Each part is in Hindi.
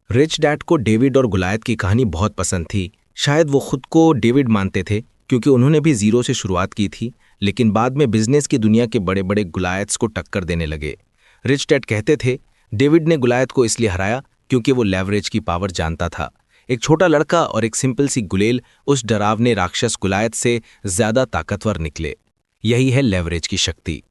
रिच डैड को डेविड और गुलायत की कहानी बहुत पसंद थी। शायद वो खुद को डेविड मानते थे क्योंकि उन्होंने भी जीरो से शुरुआत की थी, लेकिन बाद में बिजनेस की दुनिया के बड़े बड़े गुलायत्स को टक्कर देने लगे। रिच डैड कहते थे डेविड ने गुलायत को इसलिए हराया क्योंकि वो लेवरेज की पावर जानता था। एक छोटा लड़का और एक सिंपल सी गुलेल उस डरावने राक्षस गुलायत से ज्यादा ताकतवर निकले। यही है लेवरेज की शक्ति।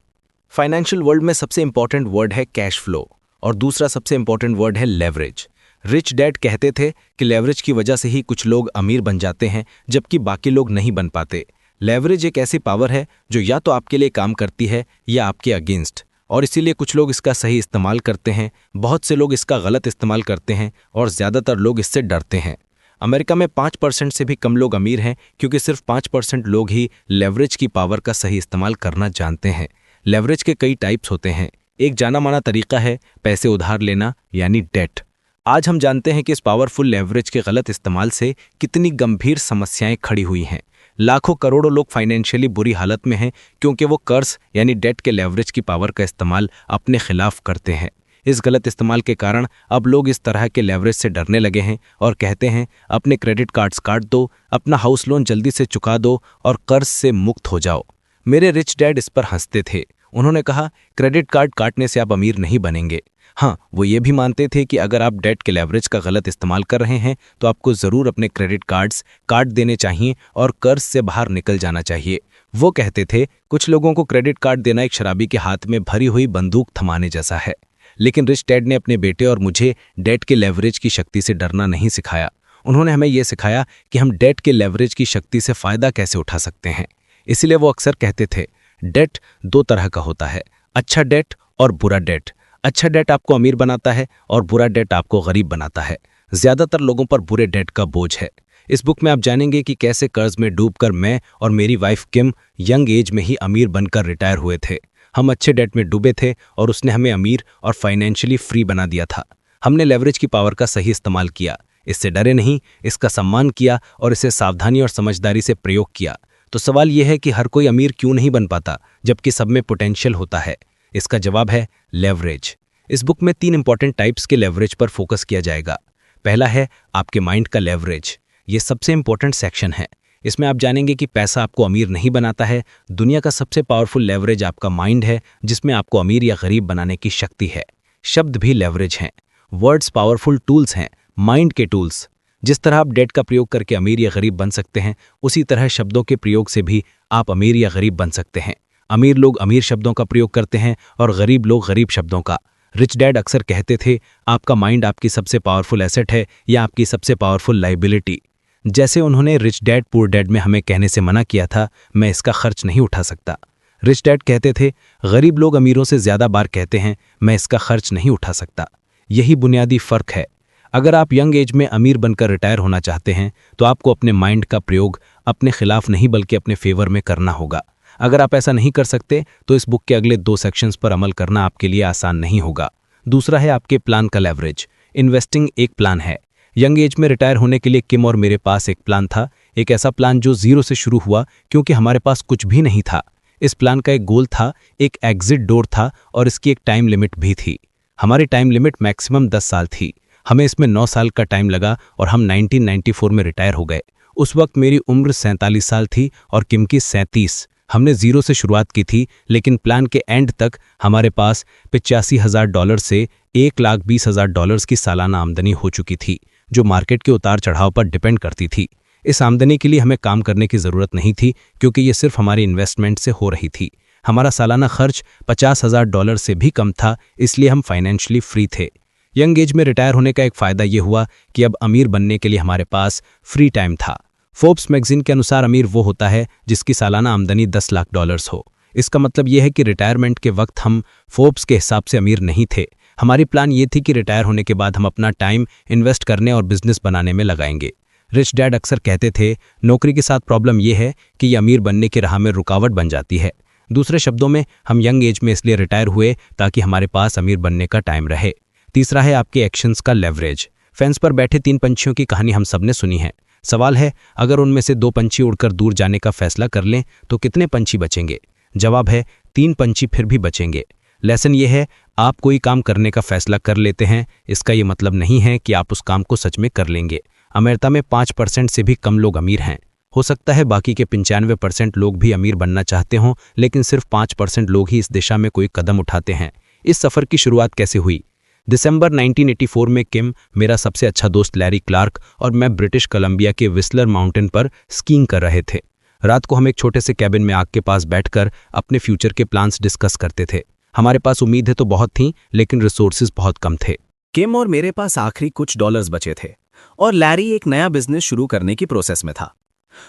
फाइनेंशियल वर्ल्ड में सबसे इंपॉर्टेंट वर्ड है कैश फ्लो और दूसरा सबसे इंपॉर्टेंट वर्ड है लेवरेज। रिच डैड कहते थे कि लेवरेज की वजह से ही कुछ लोग अमीर बन जाते हैं जबकि बाकी लोग नहीं बन पाते। लेवरेज एक ऐसी पावर है जो या तो आपके लिए काम करती है या आपके अगेंस्ट, और इसीलिए कुछ लोग इसका सही इस्तेमाल करते हैं, बहुत से लोग इसका गलत इस्तेमाल करते हैं और ज़्यादातर लोग इससे डरते हैं। अमेरिका में 5% से भी कम लोग अमीर हैं क्योंकि सिर्फ 5% लोग ही लेवरेज की पावर का सही इस्तेमाल करना जानते हैं। लेवरेज के कई टाइप्स होते हैं। एक जाना माना तरीका है पैसे उधार लेना यानी डेट। आज हम जानते हैं कि इस पावरफुल लेवरेज के गलत इस्तेमाल से कितनी गंभीर समस्याएं खड़ी हुई हैं। लाखों करोड़ों लोग फाइनेंशियली बुरी हालत में हैं क्योंकि वो कर्ज यानी डेट के लेवरेज की पावर का इस्तेमाल अपने खिलाफ करते हैं। इस गलत इस्तेमाल के कारण अब लोग इस तरह के लेवरेज से डरने लगे हैं और कहते हैं अपने क्रेडिट कार्ड्स काट दो, अपना हाउस लोन जल्दी से चुका दो और कर्ज से मुक्त हो जाओ। मेरे रिच डैड इस पर हंसते थे। उन्होंने कहा क्रेडिट कार्ड काटने से आप अमीर नहीं बनेंगे। हाँ, वो ये भी मानते थे कि अगर आप डेट के लेवरेज का गलत इस्तेमाल कर रहे हैं तो आपको जरूर अपने क्रेडिट कार्ड्स काट देने चाहिए और कर्ज से बाहर निकल जाना चाहिए। वो कहते थे कुछ लोगों को क्रेडिट कार्ड देना एक शराबी के हाथ में भरी हुई बंदूक थमाने जैसा है। लेकिन रिच डैड ने अपने बेटे और मुझे डेट के लेवरेज की शक्ति से डरना नहीं सिखाया। उन्होंने हमें यह सिखाया कि हम डेट के लेवरेज की शक्ति से फायदा कैसे उठा सकते हैं। इसीलिए वो अक्सर कहते थे डेट दो तरह का होता है, अच्छा डेट और बुरा डेट। अच्छा डेट आपको अमीर बनाता है और बुरा डेट आपको गरीब बनाता है। ज्यादातर लोगों पर बुरे डेट का बोझ है। इस बुक में आप जानेंगे कि कैसे कर्ज में डूबकर मैं और मेरी वाइफ किम यंग एज में ही अमीर बनकर रिटायर हुए थे। हम अच्छे डेट में डूबे थे और उसने हमें अमीर और फाइनेंशियली फ्री बना दिया था। हमने लेवरेज की पावर का सही इस्तेमाल किया, इससे डरे नहीं, इसका सम्मान किया और इसे सावधानी और समझदारी से प्रयोग किया। तो सवाल यह है कि हर कोई अमीर क्यों नहीं बन पाता जबकि सब में पोटेंशियल होता है। इसका जवाब है लेवरेज। इस बुक में 3 इंपॉर्टेंट टाइप्स के लेवरेज पर फोकस किया जाएगा। पहला है आपके माइंड का लेवरेज। ये सबसे इंपॉर्टेंट सेक्शन है। इसमें आप जानेंगे कि पैसा आपको अमीर नहीं बनाता है। दुनिया का सबसे पावरफुल लेवरेज आपका माइंड है जिसमें आपको अमीर या गरीब बनाने की शक्ति है। शब्द भी लेवरेज हैं। वर्ड्स पावरफुल टूल्स हैं, माइंड के टूल्स। जिस तरह आप डेट का प्रयोग करके अमीर या गरीब बन सकते हैं, उसी तरह शब्दों के प्रयोग से भी आप अमीर या गरीब बन सकते हैं। अमीर लोग अमीर शब्दों का प्रयोग करते हैं और गरीब लोग गरीब शब्दों का। रिच डैड अक्सर कहते थे आपका माइंड आपकी सबसे पावरफुल एसेट है या आपकी सबसे पावरफुल लाइबिलिटी। जैसे उन्होंने रिच डैड पुअर डैड में हमें कहने से मना किया था मैं इसका खर्च नहीं उठा सकता। रिच डैड कहते थे गरीब लोग अमीरों से ज्यादा बार कहते हैं मैं इसका खर्च नहीं उठा सकता। यही बुनियादी फर्क है। अगर आप यंग एज में अमीर बनकर रिटायर होना चाहते हैं तो आपको अपने माइंड का प्रयोग अपने खिलाफ नहीं बल्कि अपने फेवर में करना होगा। अगर आप ऐसा नहीं कर सकते तो इस बुक के अगले 2 सेक्शंस पर अमल करना आपके लिए आसान नहीं होगा। दूसरा है आपके प्लान का लेवरेज। इन्वेस्टिंग एक प्लान है। यंग एज में रिटायर होने के लिए किम और मेरे पास एक प्लान था, एक ऐसा प्लान जो जीरो से शुरू हुआ क्योंकि हमारे पास कुछ भी नहीं था। इस प्लान का एक गोल था, एक एग्जिट डोर था और इसकी एक टाइम लिमिट भी थी। हमारी टाइम लिमिट मैक्सिमम 10 साल थी। हमें इसमें 9 साल का टाइम लगा और हम 1994 में रिटायर हो गए। उस वक्त मेरी उम्र 47 साल थी और किम की 37। हमने जीरो से शुरुआत की थी, लेकिन प्लान के एंड तक हमारे पास $85,000 से $1,20,000 की सालाना आमदनी हो चुकी थी, जो मार्केट के उतार चढ़ाव पर डिपेंड करती थी। इस आमदनी के लिए हमें काम करने की ज़रूरत नहीं थी क्योंकि ये सिर्फ हमारी इन्वेस्टमेंट से हो रही थी। हमारा सालाना खर्च $50,000 से भी कम था, इसलिए हम फाइनेंशियली फ्री थे। यंग एज में रिटायर होने का एक फ़ायदा ये हुआ कि अब अमीर बनने के लिए हमारे पास फ्री टाइम था। फोर्ब्स मैगजीन के अनुसार अमीर वो होता है जिसकी सालाना आमदनी $10 लाख हो। इसका मतलब यह है कि रिटायरमेंट के वक्त हम फोर्ब्स के हिसाब से अमीर नहीं थे। हमारी प्लान ये थी कि रिटायर होने के बाद हम अपना टाइम इन्वेस्ट करने और बिजनेस बनाने में लगाएंगे। रिच डैड अक्सर कहते थे नौकरी के साथ प्रॉब्लम यह है कि ये अमीर बनने की राह में रुकावट बन जाती है। दूसरे शब्दों में हम यंग एज में इसलिए रिटायर हुए ताकि हमारे पास अमीर बनने का टाइम रहे। तीसरा है आपके एक्शंस का लेवरेज। फेंस पर बैठे 3 पंछियों की कहानी हम सबने सुनी है। सवाल है अगर उनमें से 2 पंछी उड़कर दूर जाने का फैसला कर लें तो कितने पंछी बचेंगे? जवाब है 3 पंछी फिर भी बचेंगे। लेसन ये है, आप कोई काम करने का फैसला कर लेते हैं, इसका ये मतलब नहीं है कि आप उस काम को सच में कर लेंगे। अमेरिका में 5% से भी कम लोग अमीर हैं। हो सकता है बाकी के 95% लोग भी अमीर बनना चाहते हों, लेकिन सिर्फ 5% लोग ही इस दिशा में कोई कदम उठाते हैं। इस सफ़र की शुरुआत कैसे हुई? दिसंबर 1984 में किम, मेरा सबसे अच्छा दोस्त लैरी क्लार्क और मैं ब्रिटिश कोलंबिया के विस्लर माउंटेन पर स्कीइंग कर रहे थे। रात को हम एक छोटे से कैबिन में आग के पास बैठकर अपने फ्यूचर के प्लान्स डिस्कस करते थे। हमारे पास उम्मीदें तो बहुत थीं, लेकिन रिसोर्सेज बहुत कम थे। किम और मेरे पास आखिरी कुछ डॉलर्स बचे थे और लैरी एक नया बिजनेस शुरू करने की प्रोसेस में था।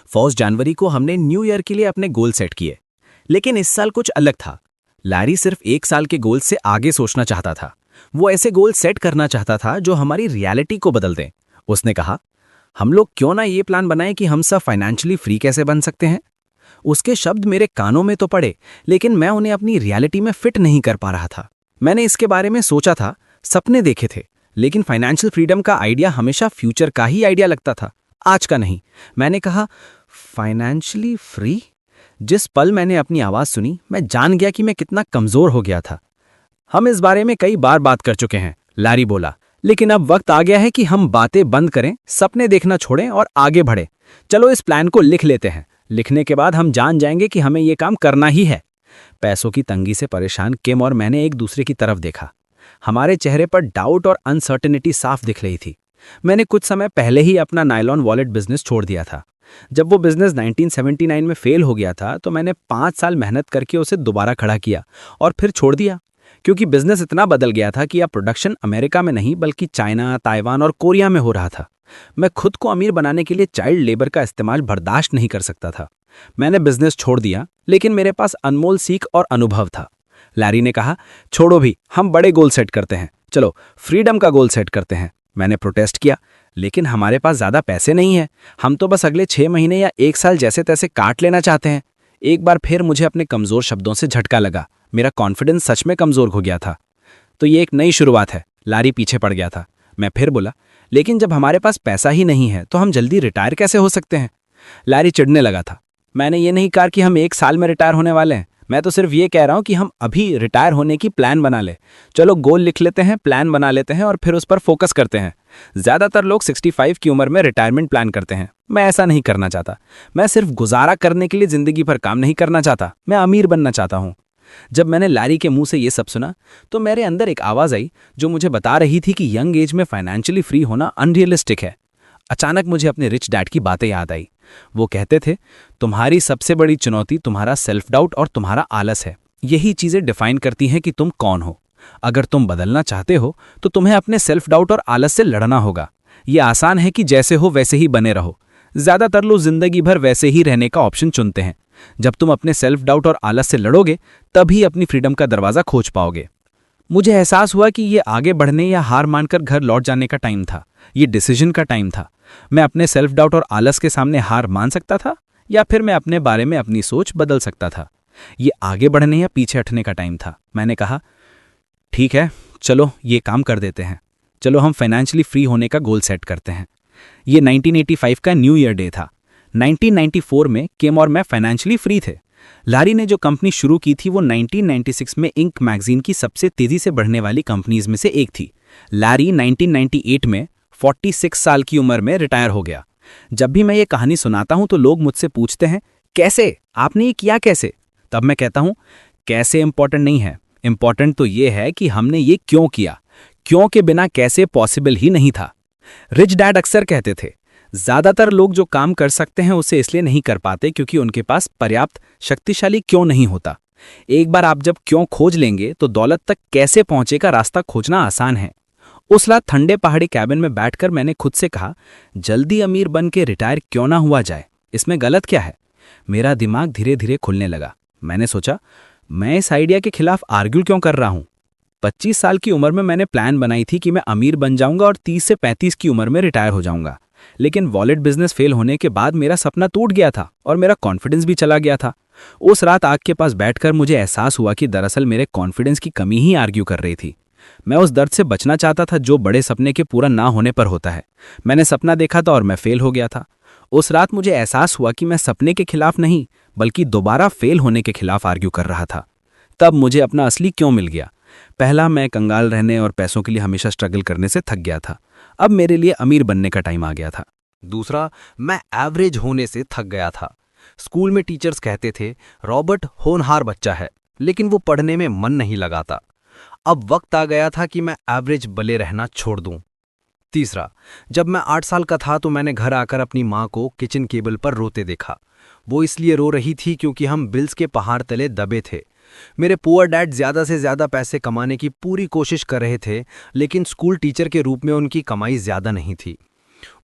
1 जनवरी को हमने न्यू ईयर के लिए अपने गोल सेट किए, लेकिन इस साल कुछ अलग था। लैरी सिर्फ 1 साल के गोल से आगे सोचना चाहता था। वो ऐसे गोल सेट करना चाहता था जो हमारी रियलिटी को बदल दें। उसने कहा, हम लोग क्यों ना ये प्लान बनाएं कि हम सब फाइनेंशियली फ्री कैसे बन सकते हैं। उसके शब्द मेरे कानों में तो पड़े, लेकिन मैं उन्हें अपनी रियलिटी में फिट नहीं कर पा रहा था। मैंने इसके बारे में सोचा था, सपने देखे थे, लेकिन फाइनेंशियल फ्रीडम का आइडिया हमेशा फ्यूचर का ही आइडिया लगता था, आज का नहीं। मैंने कहा, फाइनेंशियली फ्री? जिस पल मैंने अपनी आवाज सुनी, मैं जान गया कि मैं कितना कमजोर हो गया था। हम इस बारे में कई बार बात कर चुके हैं, लैरी बोला, लेकिन अब वक्त आ गया है कि हम बातें बंद करें, सपने देखना छोड़ें और आगे बढ़ें। चलो इस प्लान को लिख लेते हैं। लिखने के बाद हम जान जाएंगे कि हमें ये काम करना ही है। पैसों की तंगी से परेशान किम और मैंने एक दूसरे की तरफ देखा। हमारे चेहरे पर डाउट और अनसर्टेनिटी साफ दिख रही थी। मैंने कुछ समय पहले ही अपना नायलॉन वॉलेट बिजनेस छोड़ दिया था। जब वो बिजनेस 1979 में फेल हो गया था तो मैंने 5 साल मेहनत करके उसे दोबारा खड़ा किया और फिर छोड़ दिया, क्योंकि बिजनेस इतना बदल गया था कि अब प्रोडक्शन अमेरिका में नहीं बल्कि चाइना, ताइवान और कोरिया में हो रहा था। मैं खुद को अमीर बनाने के लिए चाइल्ड लेबर का इस्तेमाल बर्दाश्त नहीं कर सकता था। मैंने बिजनेस छोड़ दिया, लेकिन मेरे पास अनमोल सीख और अनुभव था। लैरी ने कहा, छोड़ो भी, हम बड़े गोल सेट करते हैं, चलो फ्रीडम का गोल सेट करते हैं। मैंने प्रोटेस्ट किया, लेकिन हमारे पास ज्यादा पैसे नहीं है, हम तो बस अगले 6 महीने या 1 साल जैसे तैसे काट लेना चाहते हैं। एक बार फिर मुझे अपने कमजोर शब्दों से झटका लगा। मेरा कॉन्फिडेंस सच में कमजोर हो गया था। तो ये एक नई शुरुआत है। लैरी पीछे पड़ गया था। मैं फिर बोला, लेकिन जब हमारे पास पैसा ही नहीं है तो हम जल्दी रिटायर कैसे हो सकते हैं? लैरी चिढ़ने लगा था। मैंने ये नहीं कहा कि हम 1 साल में रिटायर होने वाले हैं, मैं तो सिर्फ ये कह रहा हूं कि हम अभी रिटायर होने की प्लान बना ले। चलो गोल लिख लेते हैं, प्लान बना लेते हैं और फिर उस पर फोकस करते हैं। ज्यादातर लोग 65 की उम्र में रिटायरमेंट प्लान करते हैं। मैं ऐसा नहीं करना चाहता। मैं सिर्फ गुजारा करने के लिए जिंदगी भर काम नहीं करना चाहता, मैं अमीर बनना चाहता हूं। जब मैंने लैरी के मुंह से ये सब सुना तो मेरे अंदर एक आवाज आई जो मुझे बता रही थी कि यंग एज में फाइनेंशियली फ्री होना अनरियलिस्टिक है। अचानक मुझे अपने रिच डैड की बातें याद आई। वो कहते थे, तुम्हारी सबसे बड़ी चुनौती तुम्हारा सेल्फ डाउट और तुम्हारा आलस है। यही चीजें डिफाइन करती हैं कि तुम कौन हो। अगर तुम बदलना चाहते हो तो तुम्हें अपने सेल्फ डाउट और आलस से लड़ना होगा। ये आसान है कि जैसे हो वैसे ही बने रहो। ज्यादातर लोग जिंदगी भर वैसे ही रहने का ऑप्शन चुनते हैं। जब तुम अपने सेल्फ डाउट और आलस से लड़ोगे तभी अपनी फ्रीडम का दरवाजा खोज पाओगे। मुझे एहसास हुआ कि ये आगे बढ़ने या हार मानकर घर लौट जाने का टाइम था। ये डिसीजन का टाइम था। मैं अपने सेल्फ डाउट और आलस के सामने हार मान सकता था या फिर मैं अपने बारे में अपनी सोच बदल सकता था। ये आगे बढ़ने या पीछे हटने का टाइम था। मैंने कहा, ठीक है, चलो ये काम कर देते हैं। चलो हम फाइनेंशियली फ्री होने का गोल सेट करते हैं। ये 1985 का न्यू ईयर डे था। 1994 में किम और मैं फाइनेंशियली फ्री थे। लैरी ने जो कंपनी शुरू की थी वो 1996 में इंक मैगजीन की सबसे तेजी से बढ़ने वाली कंपनीज में से एक थी। लैरी 1998 में 46 साल की उम्र में रिटायर हो गया। जब भी मैं ये कहानी सुनाता हूं तो लोग मुझसे पूछते हैं, कैसे, आपने ये किया कैसे? तब मैं कहता हूं, कैसे इंपॉर्टेंट नहीं है, इंपॉर्टेंट तो ये है कि हमने ये क्यों किया। क्यों के बिना कैसे पॉसिबल ही नहीं था। रिच डैड अक्सर कहते थे, ज्यादातर लोग जो काम कर सकते हैं उसे इसलिए नहीं कर पाते क्योंकि उनके पास पर्याप्त शक्तिशाली क्यों नहीं होता। एक बार आप जब क्यों खोज लेंगे तो दौलत तक कैसे पहुंचे का रास्ता खोजना आसान है। उस रात ठंडे पहाड़ी कैबिन में बैठकर मैंने खुद से कहा, जल्दी अमीर बन के रिटायर क्यों ना हुआ जाए, इसमें गलत क्या है? मेरा दिमाग धीरे धीरे खुलने लगा। मैंने सोचा, मैं इस आइडिया के खिलाफ आर्ग्यू क्यों कर रहा हूं? 25 साल की उम्र में मैंने प्लान बनाई थी कि मैं अमीर बन जाऊंगा और 30 से 35 की उम्र में रिटायर हो जाऊंगा। लेकिन वॉलेट बिजनेस फेल होने के बाद मेरा सपना टूट गया था और मेरा कॉन्फिडेंस भी चला गया था। उस रात आग के पास बैठकर मुझे एहसास हुआ कि दरअसल मेरे कॉन्फिडेंस की कमी ही आर्ग्यू कर रही थी। मैं उस दर्द से बचना चाहता था जो बड़े सपने के पूरा ना होने पर होता है। मैंने सपना देखा था और मैं फेल हो गया था। उस रात मुझे एहसास हुआ कि मैं सपने के खिलाफ नहीं बल्कि दोबारा फेल होने के खिलाफ आर्ग्यू कर रहा था। तब मुझे अपना असली क्यों मिल गया। पहला, मैं कंगाल रहने और पैसों के लिए हमेशा स्ट्रगल करने से थक गया था। अब मेरे लिए अमीर बनने का टाइम आ गया था। दूसरा, मैं एवरेज होने से थक गया था। स्कूल में टीचर्स कहते थे रॉबर्ट होनहार बच्चा है, लेकिन वो पढ़ने में मन नहीं लगाता। अब वक्त आ गया था कि मैं एवरेज बले रहना छोड़ दूं। तीसरा, जब मैं 8 साल का था तो मैंने घर आकर अपनी माँ को किचन केबल पर रोते देखा। वो इसलिए रो रही थी क्योंकि हम बिल्स के पहाड़ तले दबे थे। मेरे पुअर डैड ज़्यादा से ज़्यादा पैसे कमाने की पूरी कोशिश कर रहे थे, लेकिन स्कूल टीचर के रूप में उनकी कमाई ज़्यादा नहीं थी।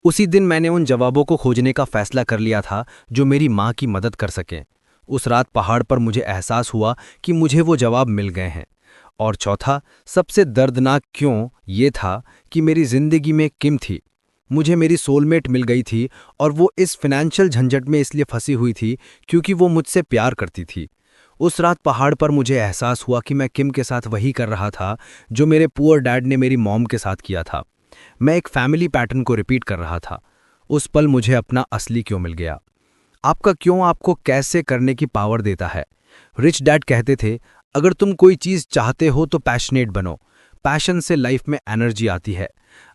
उसी दिन मैंने उन जवाबों को खोजने का फैसला कर लिया था जो मेरी माँ की मदद कर सकें। उस रात पहाड़ पर मुझे एहसास हुआ कि मुझे वो जवाब मिल गए हैं। और चौथा, सबसे दर्दनाक क्यों, ये था कि मेरी जिंदगी में किम थी। मुझे मेरी सोलमेट मिल गई थी और वो इस फाइनेंशियल झंझट में इसलिए फंसी हुई थी क्योंकि वो मुझसे प्यार करती थी। उस रात पहाड़ पर मुझे एहसास हुआ कि मैं किम के साथ वही कर रहा था जो मेरे पुअर डैड ने मेरी मॉम के साथ किया था। मैं एक फैमिली पैटर्न को रिपीट कर रहा था। उस पल मुझे अपना असली क्यों मिल गया। आपका क्यों आपको कैसे करने की पावर देता है। रिच डैड कहते थे, अगर तुम कोई चीज़ चाहते हो तो पैशनेट बनो। पैशन से लाइफ में एनर्जी आती है।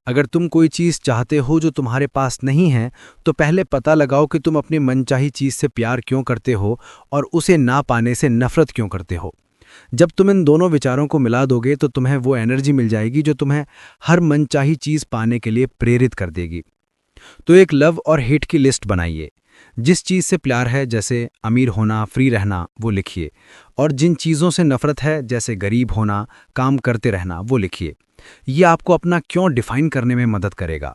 अगर तुम कोई चीज़ चाहते हो जो तुम्हारे पास नहीं है तो पहले पता लगाओ कि तुम अपनी मनचाही चीज़ से प्यार क्यों करते हो और उसे ना पाने से नफरत क्यों करते हो। जब तुम इन दोनों विचारों को मिला दोगे तो तुम्हें वो एनर्जी मिल जाएगी जो तुम्हें हर मनचाही चीज़ पाने के लिए प्रेरित कर देगी। तो एक लव और हेट की लिस्ट बनाइए। जिस चीज़ से प्यार है, जैसे अमीर होना, फ्री रहना, वो लिखिए। और जिन चीज़ों से नफरत है, जैसे गरीब होना, काम करते रहना, वो लिखिए। ये आपको अपना क्यों डिफाइन करने में मदद करेगा।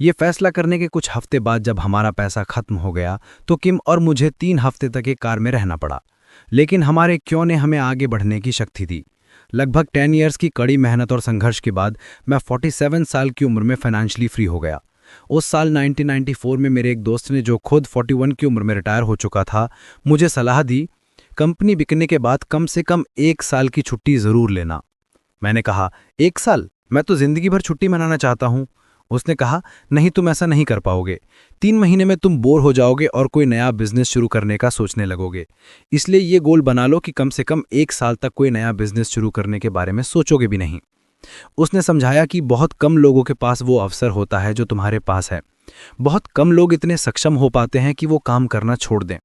ये फैसला करने के कुछ हफ्ते बाद जब हमारा पैसा खत्म हो गया तो किम और मुझे 3 हफ्ते तक एक कार में रहना पड़ा, लेकिन हमारे क्यों ने हमें आगे बढ़ने की शक्ति दी। लगभग 10 इयर्स की कड़ी मेहनत और संघर्ष के बाद मैं 47 साल की उम्र में फाइनेंशियली फ्री हो गया। उस साल 1994 में मेरे एक दोस्त ने, जो खुद 41 की उम्र में रिटायर हो चुका था, मुझे सलाह दी, कंपनी बिकने के बाद कम से कम 1 साल की छुट्टी ज़रूर लेना। मैंने कहा, 1 साल? मैं तो ज़िंदगी भर छुट्टी मनाना चाहता हूँ। उसने कहा, नहीं, तुम ऐसा नहीं कर पाओगे। 3 महीने में तुम बोर हो जाओगे और कोई नया बिजनेस शुरू करने का सोचने लगोगे। इसलिए ये गोल बना लो कि कम से कम 1 साल तक कोई नया बिजनेस शुरू करने के बारे में सोचोगे भी नहीं। उसने समझाया कि बहुत कम लोगों के पास वो अवसर होता है जो तुम्हारे पास है। बहुत कम लोग इतने सक्षम हो पाते हैं कि वो काम करना छोड़ दें।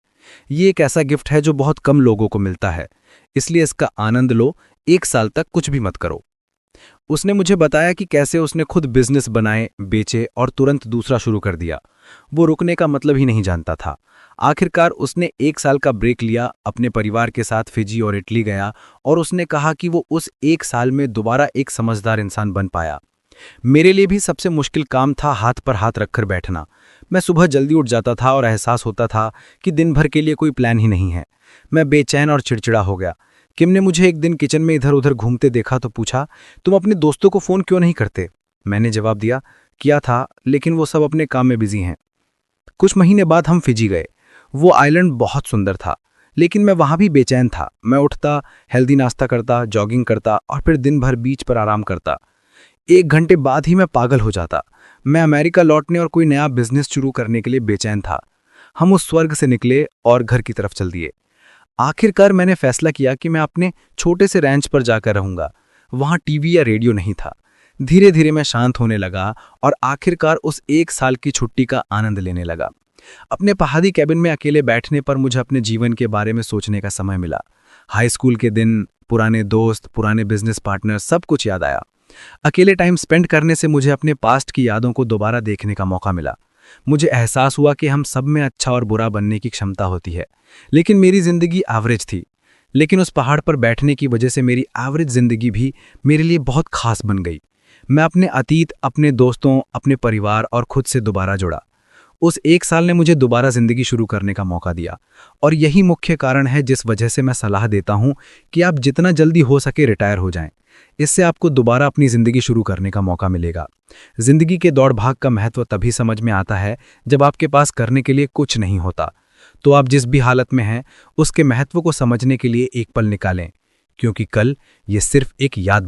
ये एक ऐसा गिफ्ट है जो बहुत कम लोगों को मिलता है, इसलिए इसका आनंद लो। 1 साल तक कुछ भी मत करो। उसने मुझे बताया कि कैसे उसने खुद बिजनेस बनाए, बेचे और तुरंत दूसरा शुरू कर दिया। वो रुकने का मतलब ही नहीं जानता था। आखिरकार उसने 1 साल का ब्रेक लिया, अपने परिवार के साथ फिजी और इटली गया और उसने कहा कि वो उस 1 साल में दोबारा एक समझदार इंसान बन पाया। मेरे लिए भी सबसे मुश्किल काम था हाथ पर हाथ रखकर बैठना। मैं सुबह जल्दी उठ जाता था और एहसास होता था कि दिन भर के लिए कोई प्लान ही नहीं है। मैं बेचैन और चिड़चिड़ा हो गया। किम ने मुझे एक दिन किचन में इधर उधर घूमते देखा तो पूछा, तुम अपने दोस्तों को फ़ोन क्यों नहीं करते? मैंने जवाब दिया, किया था, लेकिन वो सब अपने काम में बिजी हैं। कुछ महीने बाद हम फिजी गए। वो आइलैंड बहुत सुंदर था, लेकिन मैं वहाँ भी बेचैन था। मैं उठता, हेल्दी नाश्ता करता, जॉगिंग करता और फिर दिन भर बीच पर आराम करता। 1 घंटे बाद ही मैं पागल हो जाता। मैं अमेरिका लौटने और कोई नया बिजनेस शुरू करने के लिए बेचैन था। हम उस स्वर्ग से निकले और घर की तरफ चल दिए। आखिरकार मैंने फैसला किया कि मैं अपने छोटे से रैंच पर जाकर रहूंगा। वहाँ टीवी या रेडियो नहीं था। धीरे धीरे मैं शांत होने लगा और आखिरकार उस 1 साल की छुट्टी का आनंद लेने लगा। अपने पहाड़ी कैबिन में अकेले बैठने पर मुझे अपने जीवन के बारे में सोचने का समय मिला। हाई स्कूल के दिन, पुराने दोस्त, पुराने बिजनेस पार्टनर, सब कुछ याद आया। अकेले टाइम स्पेंड करने से मुझे अपने पास्ट की यादों को दोबारा देखने का मौका मिला। मुझे एहसास हुआ कि हम सब में अच्छा और बुरा बनने की क्षमता होती है, लेकिन मेरी जिंदगी एवरेज थी। लेकिन उस पहाड़ पर बैठने की वजह से मेरी एवरेज जिंदगी भी मेरे लिए बहुत खास बन गई। मैं अपने अतीत, अपने दोस्तों, अपने परिवार और खुद से दोबारा जुड़ा। उस 1 साल ने मुझे दोबारा जिंदगी शुरू करने का मौका दिया और यही मुख्य कारण है जिस वजह से मैं सलाह देता हूं कि आप जितना जल्दी हो सके रिटायर हो जाएं। इससे आपको दोबारा अपनी जिंदगी शुरू करने का मौका मिलेगा। जिंदगी के दौड़ भाग का महत्व तभी समझ में आता है जब आपके पास करने के लिए कुछ नहीं होता। तो आप जिस भी हालत में हैं, उसके महत्व को समझने के लिए एक पल निकालें, क्योंकि कल ये सिर्फ एक याद